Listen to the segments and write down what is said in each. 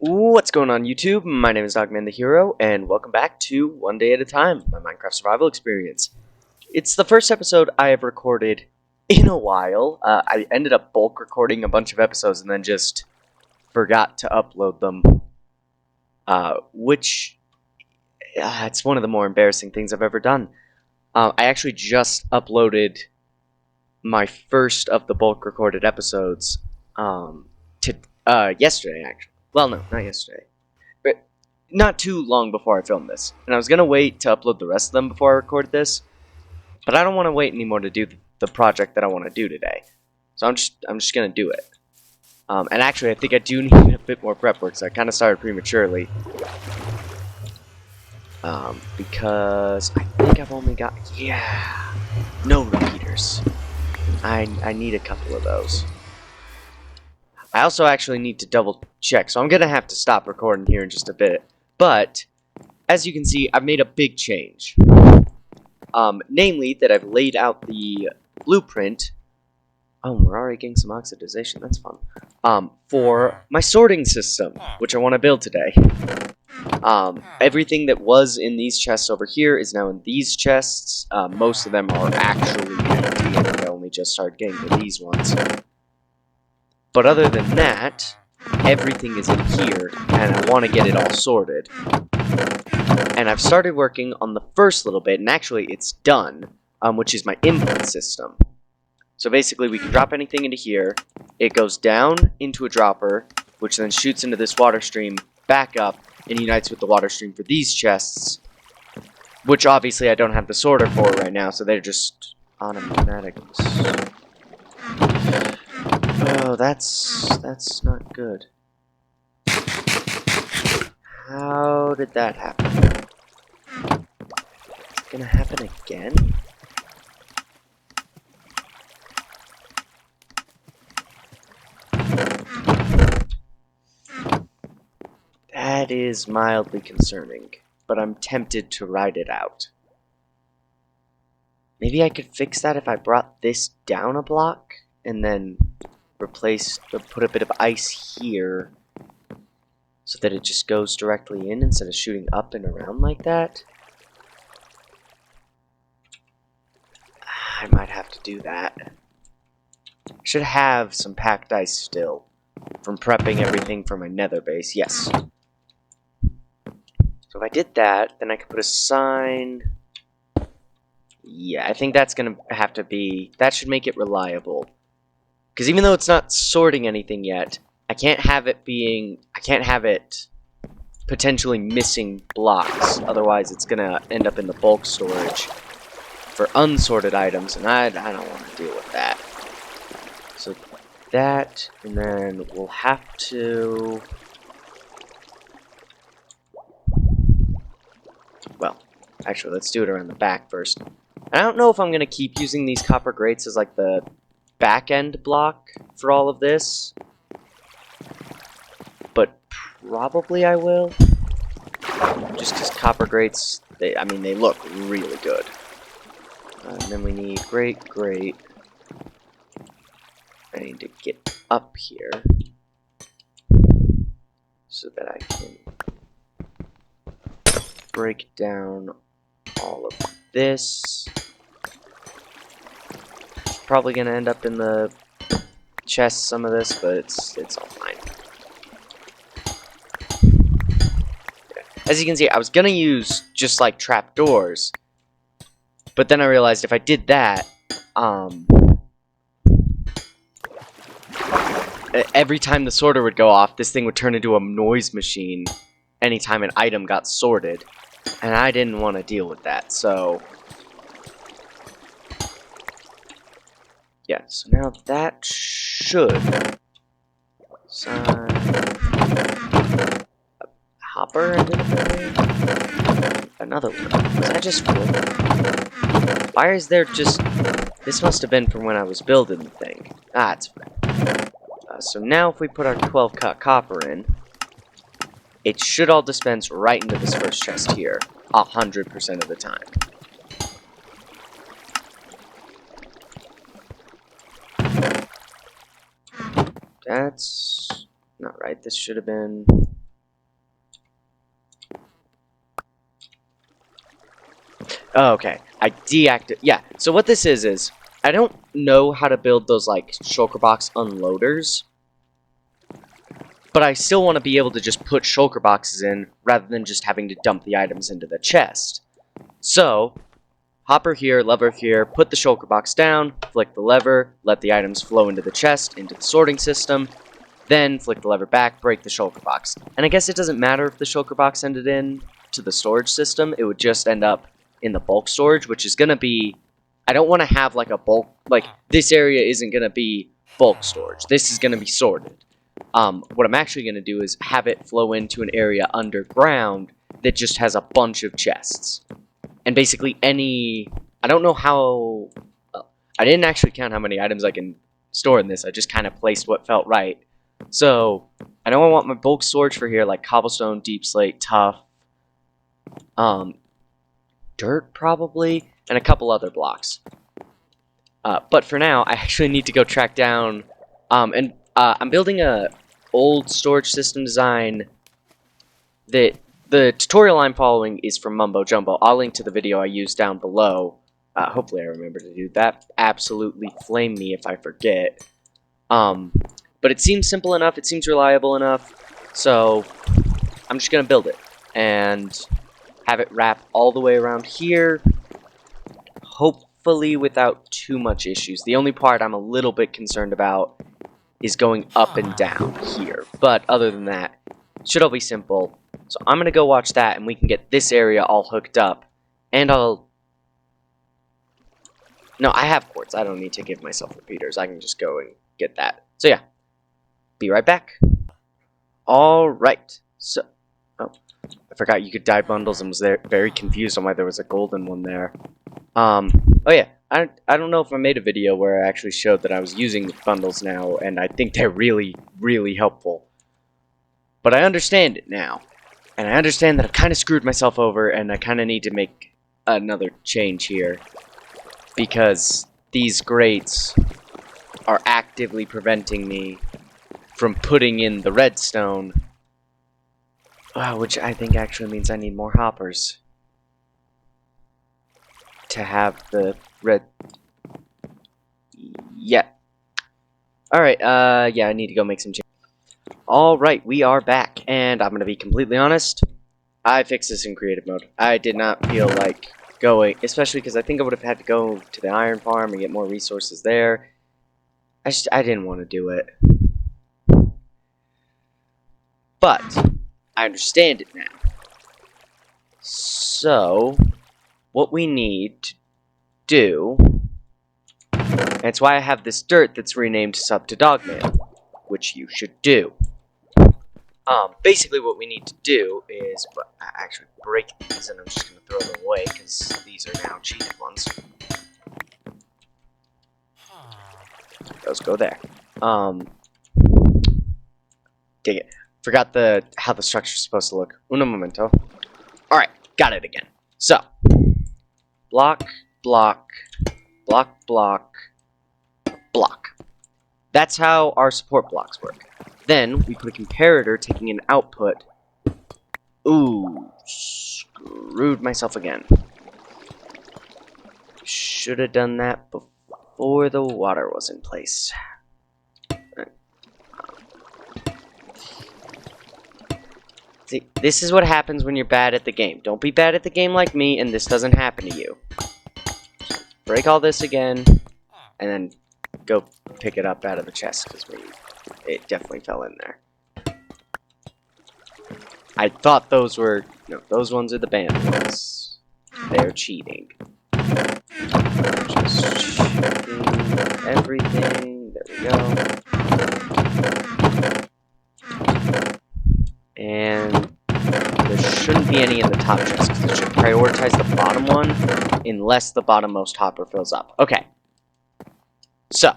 What's going on YouTube? My name is Dogman the Hero, and welcome back to One Day at a Time, my Minecraft survival experience. It's the first episode I have recorded in a while. I ended up bulk recording a bunch of episodes and then just forgot to upload them. It's one of the more embarrassing things I've ever done. I actually just uploaded my first of the bulk recorded episodes yesterday, actually. Well, no, not yesterday. But not too long before I filmed this. And I was going to wait to upload the rest of them before I recorded this. But I don't want to wait anymore to do the project that I want to do today. So I'm just going to do it. And actually, I think I do need a bit more prep work, so I kind of started prematurely. Because I think I've only got... Yeah! No repeaters. I need a couple of those. I also actually need to double check, so I'm going to have to stop recording here in just a bit. But, as you can see, I've made a big change. Namely, that I've laid out the blueprint. Oh, we're already getting some oxidization, that's fun. For my sorting system, which I want to build today. Everything that was in these chests over here is now in these chests. Most of them are actually empty, and I only just started getting to these ones. But other than that, everything is in here, and I want to get it all sorted. And I've started working on the first little bit, and actually it's done, which is my input system. So basically we can drop anything into here, it goes down into a dropper, which then shoots into this water stream, back up, and unites with the water stream for these chests, which obviously I don't have the sorter for right now, so they're just automatics. Oh, that's not good. How did that happen? It's gonna happen again? That is mildly concerning, but I'm tempted to ride it out. Maybe I could fix that if I brought this down a block, and then put a bit of ice here, so that it just goes directly in instead of shooting up and around like that. I might have to do that. I should have some packed ice still, from prepping everything for my nether base, yes. So if I did that, then I could put a sign. Yeah, I think that's gonna have to be, that should make it reliable. Because even though it's not sorting anything yet, I can't have it potentially missing blocks. Otherwise, it's gonna end up in the bulk storage for unsorted items, and I don't want to deal with that. So that, and then we'll have to... Well, actually, let's do it around the back first. I don't know if I'm gonna keep using these copper grates as like the back end block for all of this, but probably I will, just because copper grates, they look really good. And then we need grate. I need to get up here so that I can break down all of this. Probably gonna end up in the chest, some of this, but it's all fine. Okay. As you can see, I was gonna use just like trapdoors, but then I realized if I did that, every time the sorter would go off, this thing would turn into a noise machine anytime an item got sorted, and I didn't want to deal with that, so... Yeah, so now that should sign a hopper into the thing. Another one. Was that just full? Why is there just... This must have been from when I was building the thing. Ah, it's fine. So now if we put our 12 cut copper in, it should all dispense right into this first chest here, 100% of the time. That's not right. This should have been Oh, okay. I deactivated. Yeah. So what this is I don't know how to build those like shulker box unloaders, but I still want to be able to just put shulker boxes in rather than just having to dump the items into the chest. So hopper here, lever here, put the shulker box down, flick the lever, let the items flow into the chest, into the sorting system, then flick the lever back, break the shulker box. And I guess it doesn't matter if the shulker box ended in to the storage system, it would just end up in the bulk storage, which is going to be... I don't want to have like a bulk... Like, this area isn't going to be bulk storage. This is going to be sorted. What I'm actually going to do is have it flow into an area underground that just has a bunch of chests. And basically any... I don't know how... I didn't actually count how many items I can store in this. I just kind of placed what felt right. So, I know I want my bulk storage for here, like cobblestone, deep slate, tough, dirt probably, and a couple other blocks. But for now, I actually need to go track down, I'm building a old storage system design that the tutorial I'm following is from Mumbo Jumbo. I'll link to the video I used down below. Hopefully I remember to do that. Absolutely flame me if I forget. But it seems simple enough, it seems reliable enough, so I'm just going to build it and have it wrap all the way around here, hopefully without too much issues. The only part I'm a little bit concerned about is going up and down here, but other than that, it should all be simple. So I'm going to go watch that, and we can get this area all hooked up, and No, I have quartz. I don't need to give myself repeaters. I can just go and get that. So yeah. Be right back. Alright. So, oh, I forgot you could dye bundles and was very confused on why there was a golden one there. Oh yeah, I don't know if I made a video where I actually showed that I was using bundles now, and I think they're really, really helpful. But I understand it now. And I understand that I've kind of screwed myself over, and I kind of need to make another change here. Because these grates are actively preventing me from putting in the redstone, which I think actually means I need more hoppers to have the red. Yeah. Alright, yeah, I need to go make some changes. Alright, we are back, and I'm gonna be completely honest, I fixed this in creative mode. I did not feel like going, especially because I think I would have had to go to the iron farm and get more resources there. I didn't want to do it. But I understand it now. So, what we need to do, and it's why I have this dirt that's renamed sub to Dogman, which you should do. Basically what we need to do is, actually break these, and I'm just going to throw them away, because these are now cheated ones. Those go there. Dig it. Forgot how the structure's supposed to look. Uno momento. Alright, got it again. So, block, block, block, block, block. That's how our support blocks work. Then, we put a comparator taking an output. Ooh, screwed myself again. Should have done that before the water was in place. See, this is what happens when you're bad at the game. Don't be bad at the game like me, and this doesn't happen to you. Break all this again, and then go pick it up out of the chest, because it definitely fell in there. I thought those were... No, those ones are the banned ones. They're cheating. Just checking everything. There we go. And there shouldn't be any in the top chest, because it should prioritize the bottom one unless the bottommost hopper fills up. Okay. So,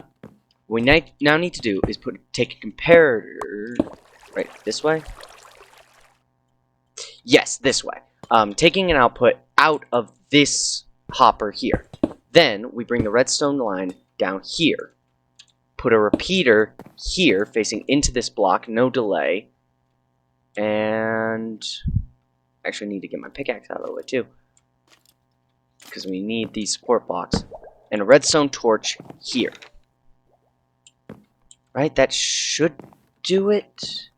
what we now need to do is take a comparator... Right, this way? Yes, this way. Taking an output out of this hopper here. Then, we bring the redstone line down here. Put a repeater here, facing into this block, no delay. And... actually need to get my pickaxe out of the way, too. because we need these support blocks, and a redstone torch here. Right? That should do it.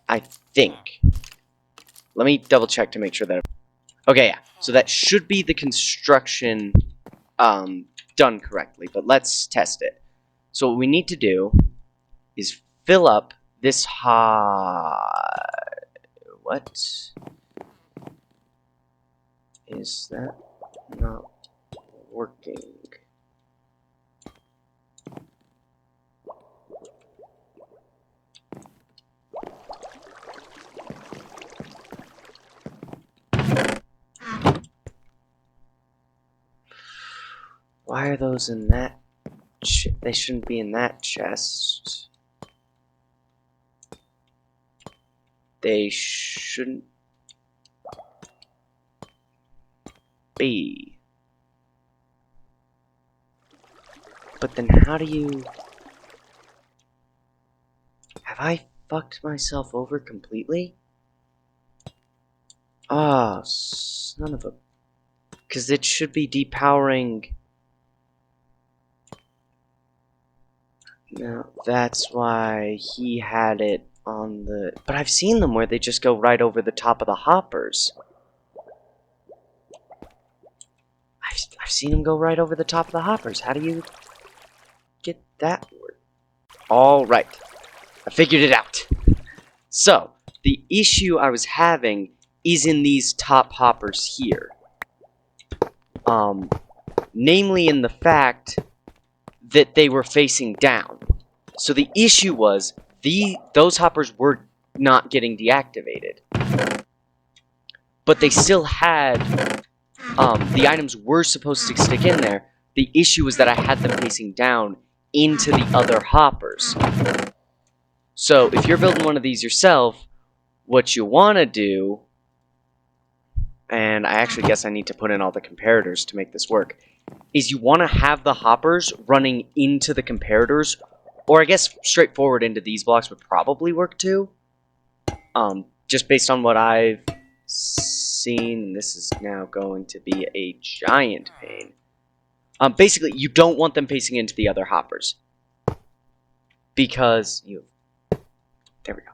I think. Let me double check to make sure that... Okay, yeah. So that should be the construction done correctly, but let's test it. So what we need to do is fill up this what? Is that not working? Why are those in that? They shouldn't be in that chest. They shouldn't be. But then how do you... Have I fucked myself over completely? Oh, son of a... Because it should be depowering... No, that's why he had it on the... But I've seen them where they just go right over the top of the hoppers. I've seen them go right over the top of the hoppers. How do you get that word? Alright. I figured it out. So, the issue I was having is in these top hoppers here. Namely in the fact that they were facing down. So the issue was those hoppers were not getting deactivated. But they still had the items were supposed to stick in there. The issue was that I had them facing down into the other hoppers. So if you're building one of these yourself, what you want to do, and I actually guess I need to put in all the comparators to make this work, is you want to have the hoppers running into the comparators, or I guess straightforward into these blocks would probably work too. Just based on what I've seen, this is now going to be a giant pain. Basically, you don't want them facing into the other hoppers. Because there we go.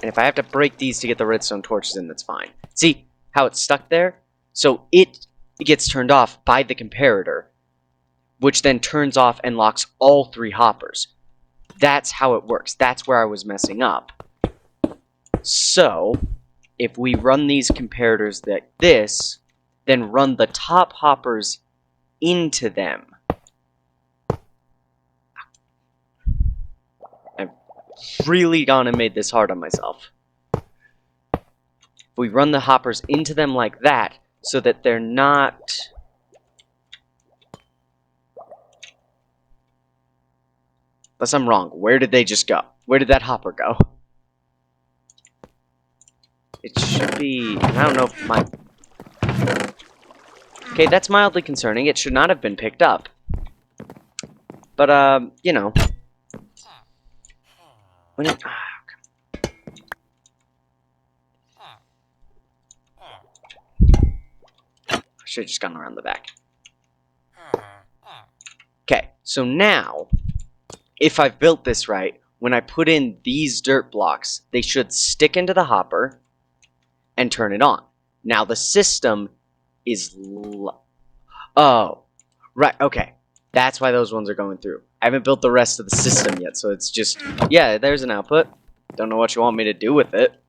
And if I have to break these to get the redstone torches in, that's fine. See how it's stuck there? So it gets turned off by the comparator, which then turns off and locks all three hoppers. That's how it works. That's where I was messing up. So, if we run these comparators like this, then run the top hoppers into them. I've really gone and made this hard on myself. If we run the hoppers into them like that, so that they're not... Unless I'm wrong, where did they just go? Where did that hopper go? It should be... I don't know if my... Okay, that's mildly concerning. It should not have been picked up. But, you know. When it... I should have just gone around the back. Okay, so now, if I've built this right, when I put in these dirt blocks, they should stick into the hopper and turn it on. Now the system is... Oh, right, okay. That's why those ones are going through. I haven't built the rest of the system yet, so it's just... Yeah, there's an output. Don't know what you want me to do with it.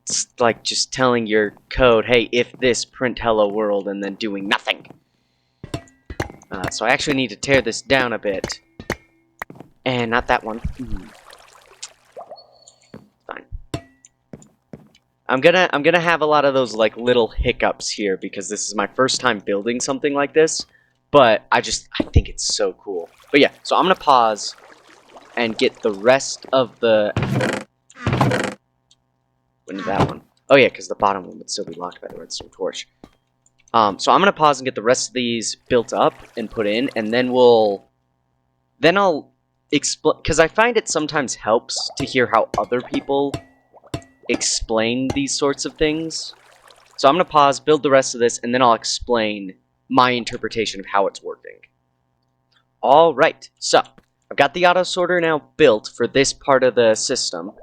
It's like just telling your code, hey, if this, print hello world, and then doing nothing. So I actually need to tear this down a bit. And not that one. Fine. I'm gonna have a lot of those like little hiccups here because this is my first time building something like this. But I think it's so cool. But yeah, so I'm gonna pause and get the rest of the... When did that one? Oh yeah, because the bottom one would still be locked by the redstone torch. So I'm gonna pause and get the rest of these built up and put in, and then I'll explain, because I find it sometimes helps to hear how other people explain these sorts of things. So I'm going to pause, build the rest of this, and then I'll explain my interpretation of how it's working. Alright, so I've got the auto sorter now built for this part of the system.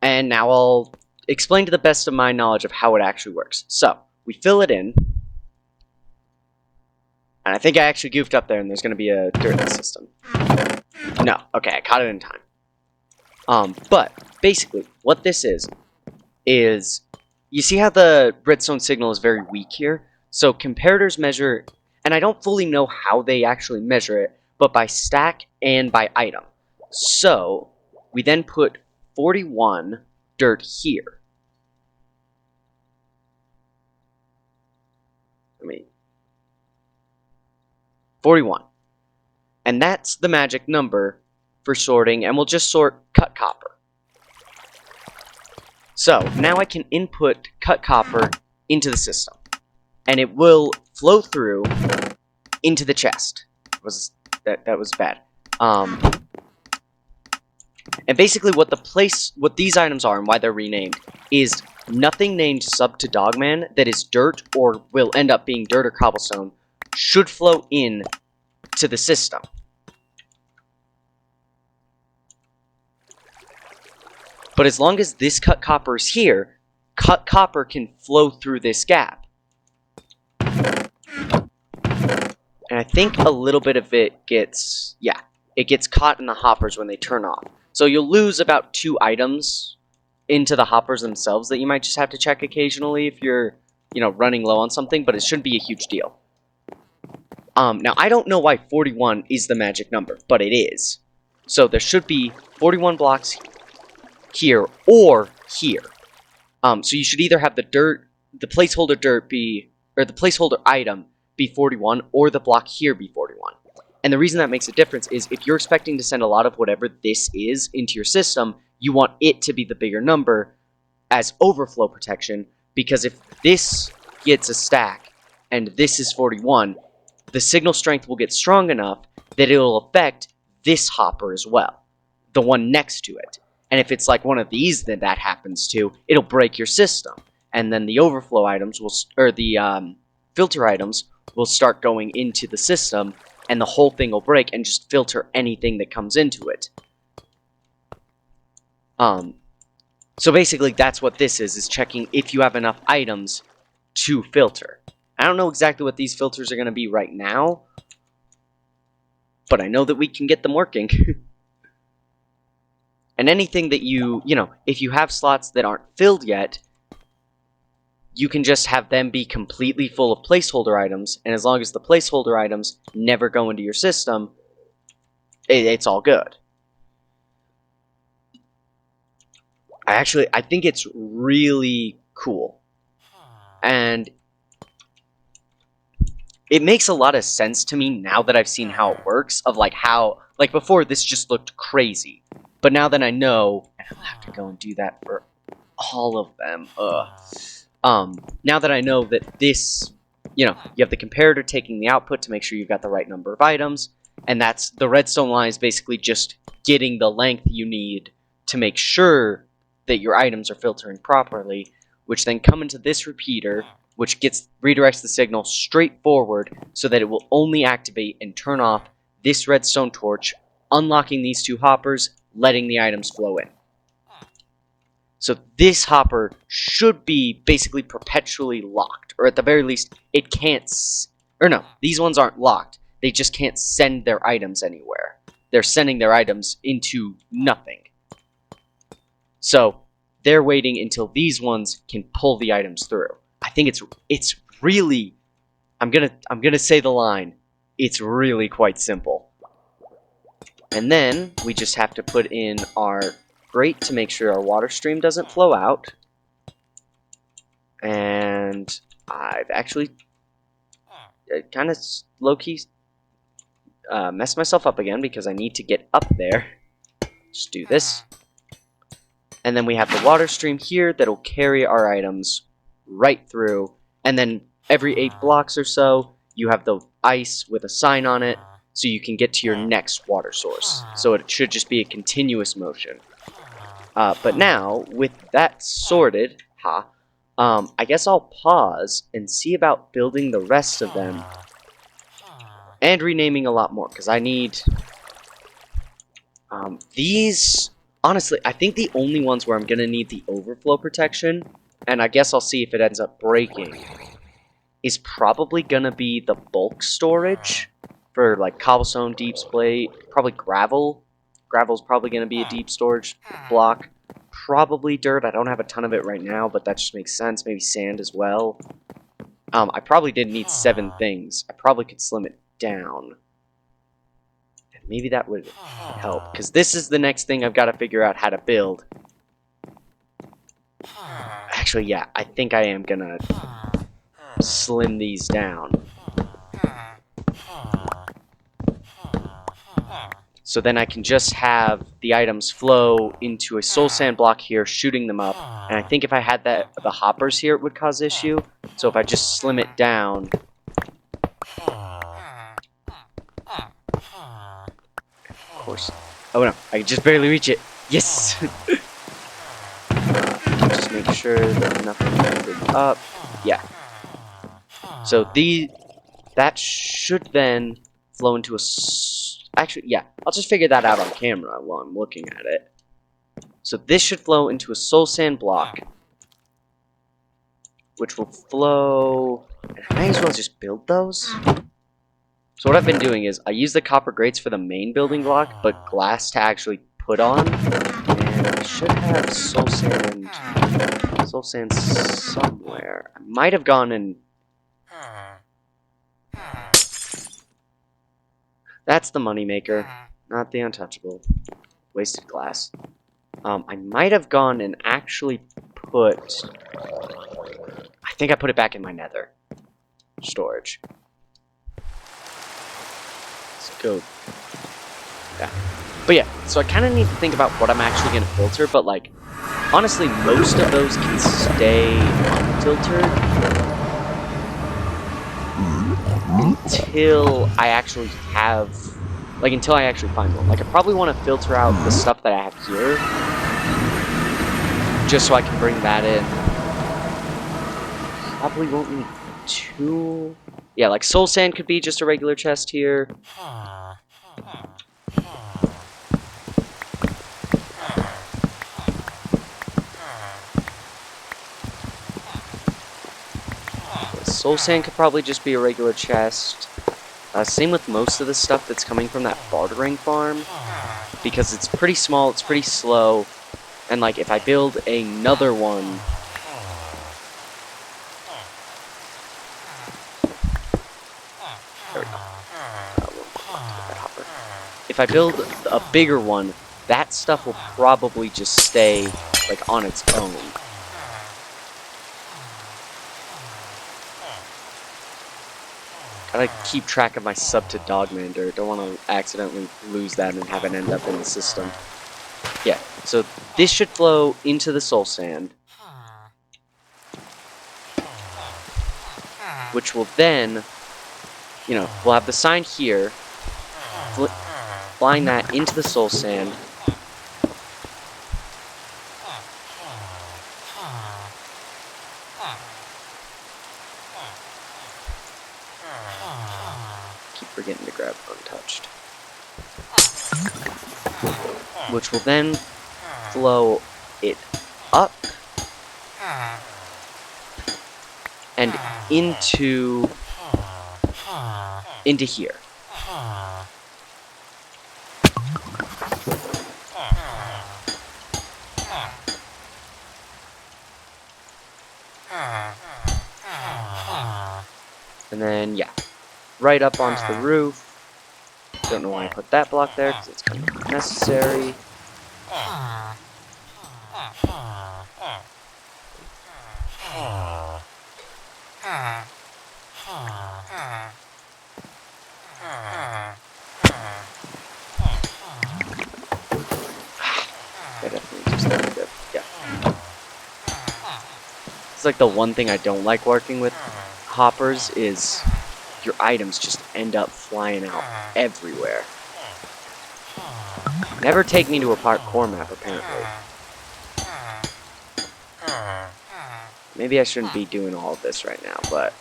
And now I'll explain to the best of my knowledge of how it actually works. So, we fill it in. And I think I actually goofed up there and there's going to be a dirt in the system. No, okay, I caught it in time. But, basically, what this is, you see how the redstone signal is very weak here? So, comparators measure, and I don't fully know how they actually measure it, but by stack and by item. So, we then put 41 dirt here. 41. And that's the magic number for sorting, and we'll just sort cut copper. So, now I can input cut copper into the system, and it will flow through into the chest. That was bad. And basically what these items are and why they're renamed is nothing named sub to Dogman that is dirt or will end up being dirt or cobblestone should flow in to the system. But as long as this cut copper is here, cut copper can flow through this gap. And I think a little bit of it gets, it gets caught in the hoppers when they turn off. So you'll lose about 2 items into the hoppers themselves that you might just have to check occasionally if you're, running low on something, but it shouldn't be a huge deal. Now, I don't know why 41 is the magic number, but it is. So there should be 41 blocks here or here. So you should either have the placeholder dirt be, or the placeholder item be 41, or the block here be 41. And the reason that makes a difference is if you're expecting to send a lot of whatever this is into your system, you want it to be the bigger number as overflow protection, because if this gets a stack and this is 41, the signal strength will get strong enough that it'll affect this hopper as well, the one next to it. And if it's like one of these that happens to, it'll break your system. And then the overflow items will, or the filter items will start going into the system, and the whole thing will break and just filter anything that comes into it. So basically that's what this is checking if you have enough items to filter. I don't know exactly what these filters are going to be right now, but I know that we can get them working. And anything that if you have slots that aren't filled yet, you can just have them be completely full of placeholder items, and as long as the placeholder items never go into your system, it's all good. I think it's really cool. And it makes a lot of sense to me now that I've seen how it works, of how before this just looked crazy. But now that I know, and I'll have to go and do that for all of them, now that I know that this, you have the comparator taking the output to make sure you've got the right number of items, and that's, the redstone line is basically just getting the length you need to make sure that your items are filtering properly, which then come into this repeater, which redirects the signal straight forward so that it will only activate and turn off this redstone torch, unlocking these 2 hoppers, letting the items flow in. So this hopper should be basically perpetually locked, or at the very least, it can't, or no, these ones aren't locked, they just can't send their items anywhere. They're sending their items into nothing. So they're waiting until these ones can pull the items through. I think it's really, I'm gonna say the line, it's really quite simple. And then we just have to put in our grate to make sure our water stream doesn't flow out. And I've actually kind of low-key messed myself up again because I need to get up there. Just do this. And then we have the water stream here that'll carry our items right through. And then every 8 blocks or so, you have the ice with a sign on it, so you can get to your next water source. So it should just be a continuous motion. But now, with that sorted, I guess I'll pause and see about building the rest of them and renaming a lot more, because I need these. Honestly, I think the only ones where I'm gonna need the overflow protection, and I guess I'll see if it ends up breaking, is probably gonna be the bulk storage for like cobblestone, deep slate, probably gravel. Gravel's probably gonna be a deep storage block. Probably dirt. I don't have a ton of it right now, but that just makes sense. Maybe sand as well. I probably didn't need 7 things. I probably could slim it down. And maybe that would help, because this is the next thing I've got to figure out how to build. Actually, yeah, I think I am gonna slim these down. So then I can just have the items flow into a soul sand block here, shooting them up. And I think if I had the hoppers here, it would cause issue. So if I just slim it down... Of course. Oh no, I can just barely reach it. Yes! Just make sure that nothing ended up. Yeah. So that should then flow into a... Actually, yeah, I'll just figure that out on camera while I'm looking at it. So this should flow into a soul sand block, which will flow... And I may as well just build those. So what I've been doing is I use the copper grates for the main building block, but glass to actually put on. And I should have soul sand somewhere. I might have gone and... That's the moneymaker, not the untouchable. Wasted glass. I might have gone and actually put... I think I put it back in my nether storage. Let's go. Yeah. But yeah, so I kind of need to think about what I'm actually going to filter, but like, honestly, most of those can stay unfiltered until I actually have, like, until I actually find one. Like, I probably want to filter out the stuff that I have here, just so I can bring that in. Probably won't need 2. Yeah, like soul sand could be just a regular chest here. Soul sand could probably just be a regular chest. Same with most of the stuff that's coming from that bartering farm, because it's pretty small, it's pretty slow, and like if I build another one, there we go. If I build a bigger one, that stuff will probably just stay like on its own. Gotta keep track of my sub to Dogman dirt. Don't want to accidentally lose that and have it end up in the system. Yeah, so this should flow into the soul sand, which will then, you know, we'll have the sign here, flying that into the soul sand. Keep forgetting to grab untouched. Which will then flow it up and into here. And then, yeah, right up onto the roof. Don't know why I put that block there, because it's kind of necessary. That definitely just sounded good. Yeah. It's like the one thing I don't like working with hoppers is your items just end up flying out everywhere. Never take me to a parkour map, apparently. maybe I shouldn't be doing all of this right now, but...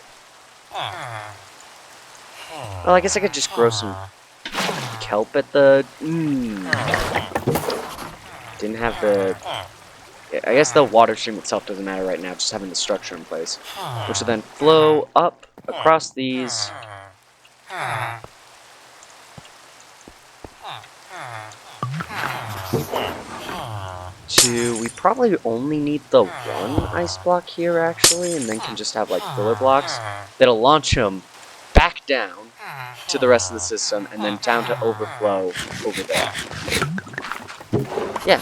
Well, I guess I could just grow some kelp at the... Didn't have the... I guess the water stream itself doesn't matter right now, just having the structure in place. Which will then flow up across these... We probably only need the one ice block here, actually, and then can just have, like, filler blocks that'll launch them back down to the rest of the system, and then down to overflow over there. Yeah,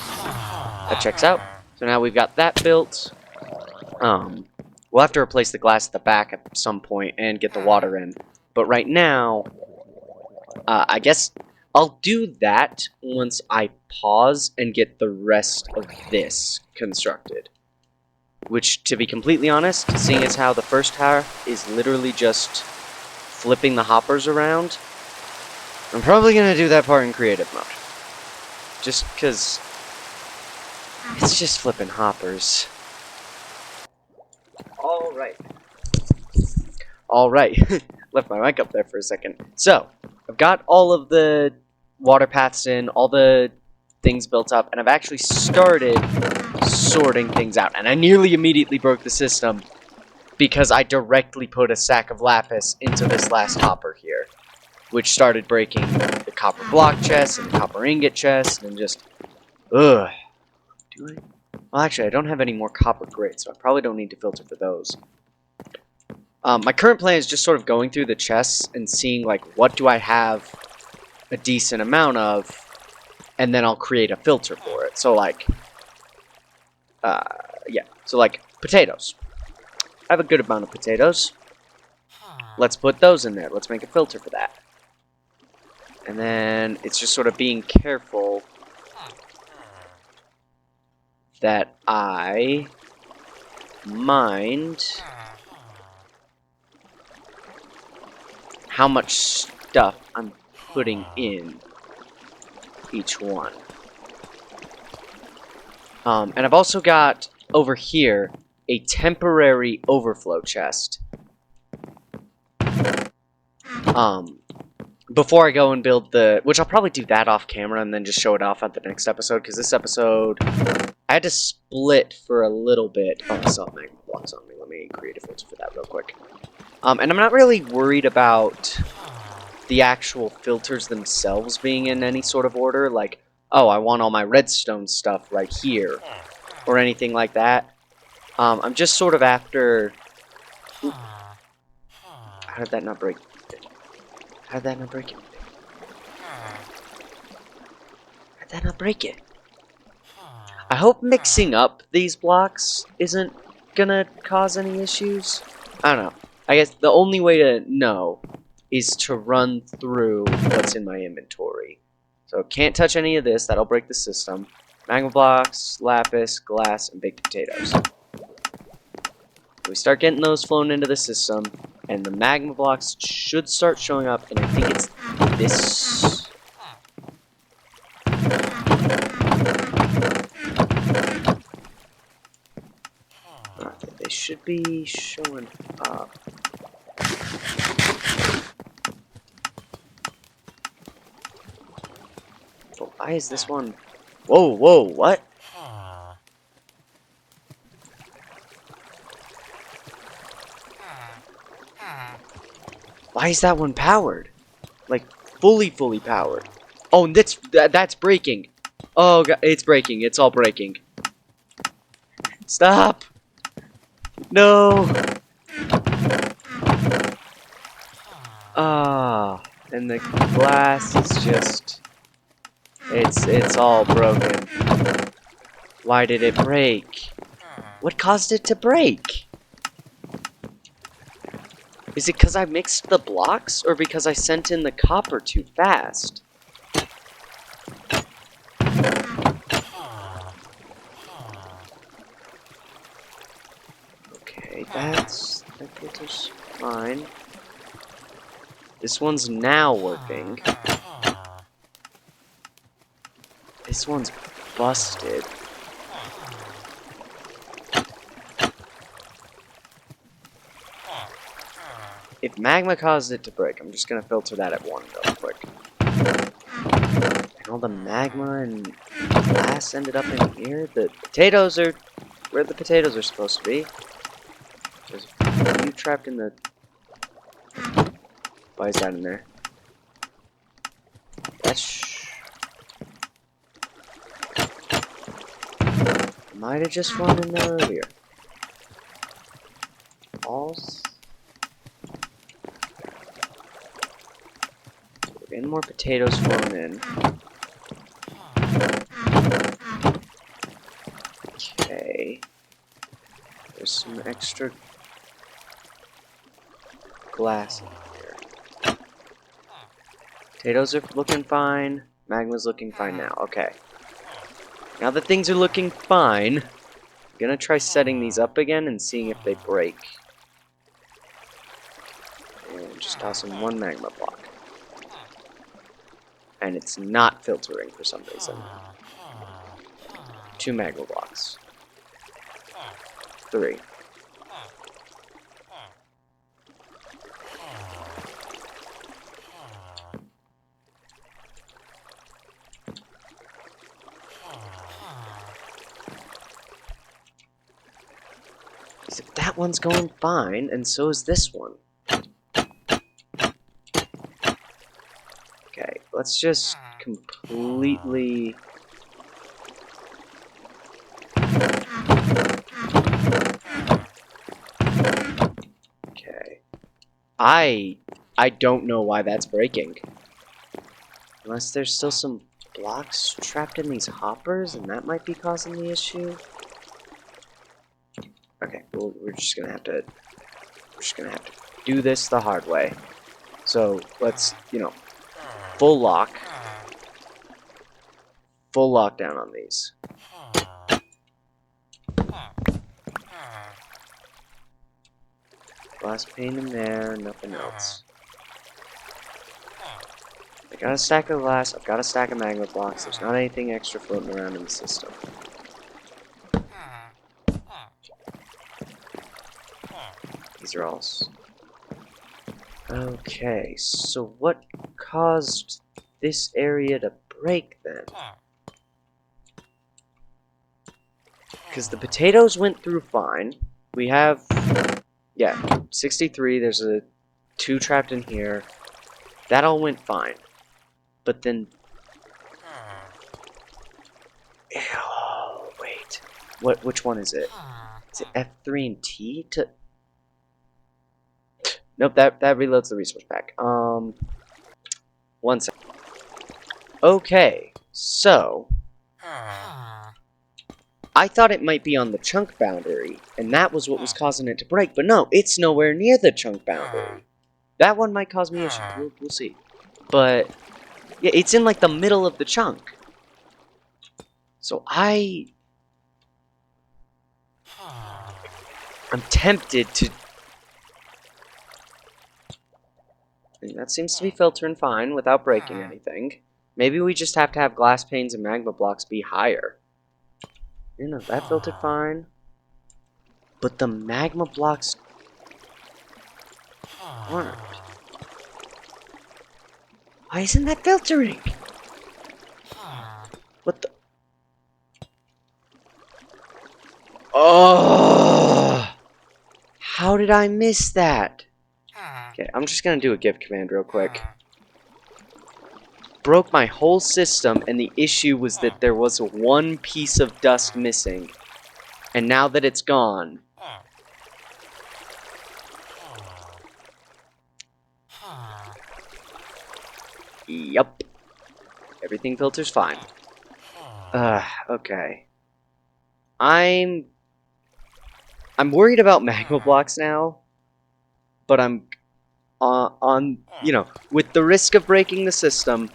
that checks out. So now we've got that built. We'll have to replace the glass at the back at some point and get the water in. But right now, I guess I'll do that once I pause and get the rest of this constructed. Which, to be completely honest, seeing as how the first half is literally just flipping the hoppers around, I'm probably going to do that part in creative mode. Just because it's just flipping hoppers. Alright. Left my mic up there for a second. So, I've got all of the water paths in, all the things built up, and I've actually started sorting things out. And I nearly immediately broke the system because I directly put a sack of lapis into this last hopper here, which started breaking the copper block chest and the copper ingot chest, and just, ugh. Do I? Well, actually, I don't have any more copper grit, so I probably don't need to filter for those. My current plan is just sort of going through the chests and seeing, like, what do I have a decent amount of, and then I'll create a filter for it. So, like, yeah. So, like, potatoes. I have a good amount of potatoes. Let's put those in there. Let's make a filter for that. And then it's just sort of being careful that I mind how much stuff I'm putting in each one. And I've also got over here a temporary overflow chest. Before I go and build the, which I'll probably do that off camera and then just show it off at the next episode, because this episode I had to split for a little bit. Oh, I saw magma blocks on me. Let me create a filter for that real quick. And I'm not really worried about the actual filters themselves being in any sort of order, like, oh, I want all my redstone stuff right here, or anything like that. I'm just sort of after... Ooh. How did that not break? How did that not break it? How did that not break it? I hope mixing up these blocks isn't gonna cause any issues. I don't know. I guess the only way to know is to run through what's in my inventory. So can't touch any of this, that'll break the system. Magma blocks, lapis, glass, and baked potatoes. We start getting those flown into the system, and the magma blocks should start showing up, and I think it's this. Okay, they should be showing up. But why is this one? Whoa, whoa, what? Why is that one powered? Like, fully powered. Oh, and that's breaking. Oh, God, it's breaking. It's all breaking. Stop! No! Ah, and the glass is just... It's all broken. Why did it break? What caused it to break? Is it because I mixed the blocks, or because I sent in the copper too fast? Okay, that filter's fine. This one's now working. This one's busted. if magma caused it to break, I'm just gonna filter that at 1 real quick. And all the magma and glass ended up in here. The potatoes are where the potatoes are supposed to be. There's a few trapped in the... Why is that in there? That's... Might have just run in there earlier. We're getting more potatoes flown in. Okay. There's some extra glass in here. Potatoes are looking fine. Magma's looking fine now. Okay. Now that things are looking fine, I'm gonna try setting these up again and seeing if they break. And just tossing 1 magma block. And it's not filtering for some reason. 2 magma blocks. 3. So that one's going fine, and so is this one. Okay, let's just completely... Okay. I don't know why that's breaking. Unless there's still some blocks trapped in these hoppers, and that might be causing the issue. Okay, well, we're just gonna have to do this the hard way. So let's, you know, full lockdown on these. Glass pane in there, nothing else. I got a stack of glass, I've got a stack of magma blocks, there's not anything extra floating around in the system. These are all... Okay, so what caused this area to break then? Because the potatoes went through fine. We have... Yeah, 63, there's a 2 trapped in here. That all went fine. But then... Oh, wait. Which one is it? Is it F3 and T to... Nope, that reloads the resource pack. 1 second. Okay, so... I thought it might be on the chunk boundary, and that was what was causing it to break, but no, it's nowhere near the chunk boundary. That one might cause me issues, we'll see. But, yeah, it's in, like, the middle of the chunk. So I'm tempted to... And that seems to be filtering fine without breaking anything. Maybe we just have to have glass panes and magma blocks be higher. You know, that filtered fine. But the magma blocks weren't. Why isn't that filtering? What the... Oh! How did I miss that? Okay, I'm just gonna do a give command real quick. Broke my whole system, and the issue was that there was 1 piece of dust missing. And now that it's gone... Yup. Everything filters fine. Okay. I'm worried about magma blocks now. But I'm... you know, with the risk of breaking the system...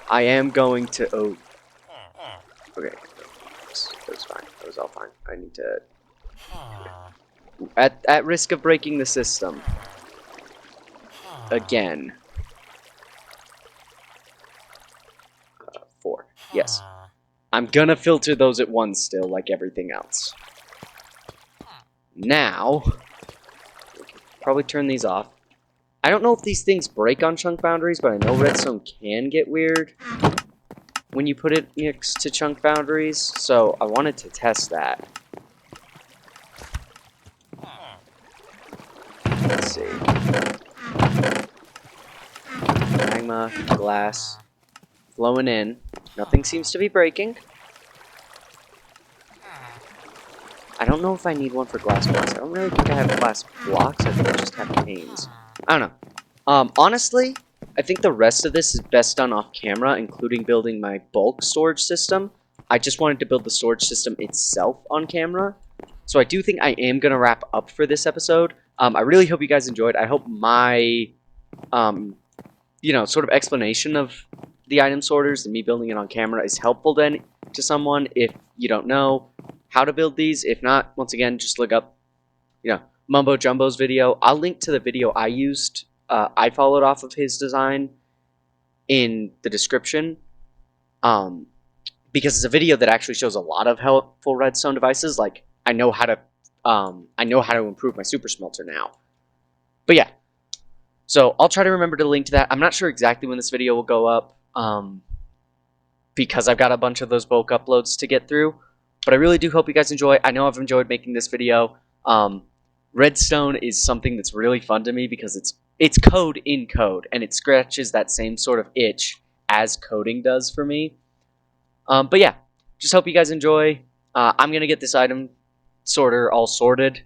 I am going to... Oh. Okay. That was fine. That was all fine. I need to... At risk of breaking the system. Again. 4. Yes. I'm gonna filter those at 1 still, like everything else. Now... we can probably turn these off. I don't know if these things break on chunk boundaries, but I know redstone can get weird when you put it next to chunk boundaries, so I wanted to test that. Let's see. Magma, glass, flowing in. Nothing seems to be breaking. I don't know if I need one for glass blocks. I don't really think I have glass blocks. I think I just have panes. I don't know. Honestly, I think the rest of this is best done off camera, including building my bulk storage system. I just wanted to build the storage system itself on camera. So I do think I am going to wrap up for this episode. I really hope you guys enjoyed. I hope my, sort of explanation of the item sorters and me building it on camera is helpful then to someone if you don't know how to build these. If not, once again, just look up, Mumbo Jumbo's video. I'll link to the video I used. I followed off of his design in the description, because it's a video that actually shows a lot of helpful redstone devices. Like I know how to improve my super smelter now. But yeah, so I'll try to remember to link to that. I'm not sure exactly when this video will go up, because I've got a bunch of those bulk uploads to get through. But I really do hope you guys enjoy. I know I've enjoyed making this video. Redstone is something that's really fun to me because it's code in code, and it scratches that same sort of itch as coding does for me. But yeah, just hope you guys enjoy. I'm going to get this item sorter all sorted,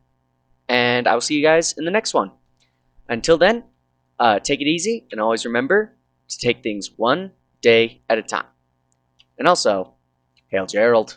and I will see you guys in the next one. Until then, take it easy, and always remember to take things one day at a time. And also, Hail Gerald.